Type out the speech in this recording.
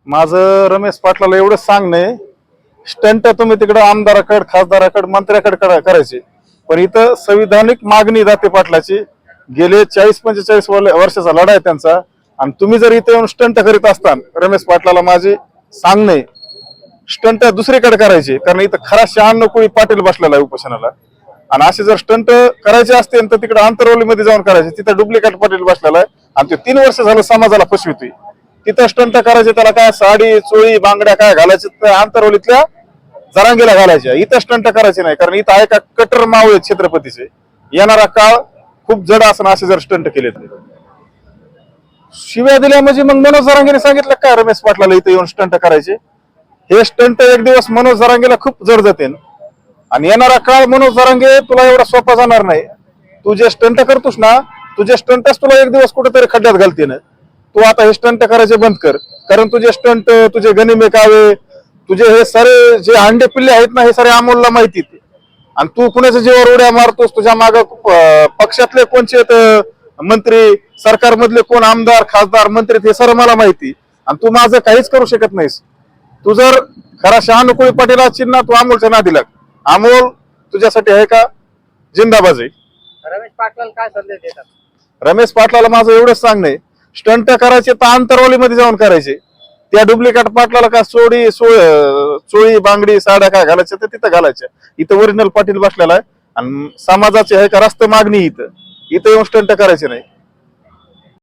माझं रमेश पाटलाला एवढंच सांगणं, स्टंट तुम्ही तिकडे आमदाराकडे खासदाराकडे मंत्र्याकडे करायचे, पण इथं संविधानिक मागणी जाते पाटलाची. गेले 40-45 वर्षाचा लढा आहे त्यांचा. आणि तुम्ही जर इथे येऊन स्टंट करीत असताना रमेश पाटलाला माझे सांगणे, स्टंट दुसरीकडे करायचे, कारण इथं खरा 96 कोळी पाटील बसलेला आहे उपोषणाला. आणि असे जर स्टंट करायचे असते तर तिकडे आंतरवलीमध्ये जाऊन करायचे, तिथं डुप्लिकेट पाटील बसलेला आहे आणि ते 3 वर्ष झालं समाजाला फसवितोय. तिथं स्टंट करायचे, त्याला काय साडी चोळी बांगड्या काय घालायचे तर आंतरवलीतल्या जरांगीला घालायच्या. इथं स्टंट करायचे नाही, कारण इथं आहे का कट्टर मावळे छत्रपतीचे. येणारा काळ खूप जड असणार असे जर स्टंट केले तर. शिव्या दिल्या म्हणजे मग मनोज जरांगेने सांगितलं काय रमेश पाटलाला इथं येऊन स्टंट करायचे? हे स्टंट एक दिवस मनोज जरांगेला खूप जड जाते. आणि येणारा काळ मनोज जरांगे तुला एवढा सोपा जाणार नाही. तू जे स्टंट करतोस ना, तुझे स्टंटच तुला एक दिवस कुठेतरी खड्ड्यात घालते ना. तू आता हे स्टंट करायचे बंद कर, कारण तुझे स्टंट, तुझे गनिमे कावे, तुझे हे सारे जे अंडे पिल्ले आहेत ना, हे सारे अमोलला माहिती. आणि तू कुणाच्या जीवावर उड्या मारतोस, तुझ्या माग पक्षातले कोणचे मंत्री, सरकारमधले कोण आमदार खासदार मंत्री, ते सर्व मला माहिती. आणि तू माझं काहीच करू शकत नाहीस. तू जर खरा 96 कोळी पाटील असशील ना, तू अमोलच्या नादी लाग. अमोल तुझ्यासाठी आहे का जिंदाबाज आहे. रमेश पाटलाला काय संदेश देतात? रमेश पाटलाला माझं एवढंच सांगणे, स्टंट करायचे तर आंतरवलीमध्ये जाऊन करायचे. त्या डुप्लिकेट पाटलाला का चोळी बांगडी साड्या काय घालायच्या तर तिथं घालायच्या. इथं ओरिजिनल पाटील बसलेला आहे आणि समाजाची आहे का रास्त मागणी, इथं येऊन स्टंट करायचे नाही.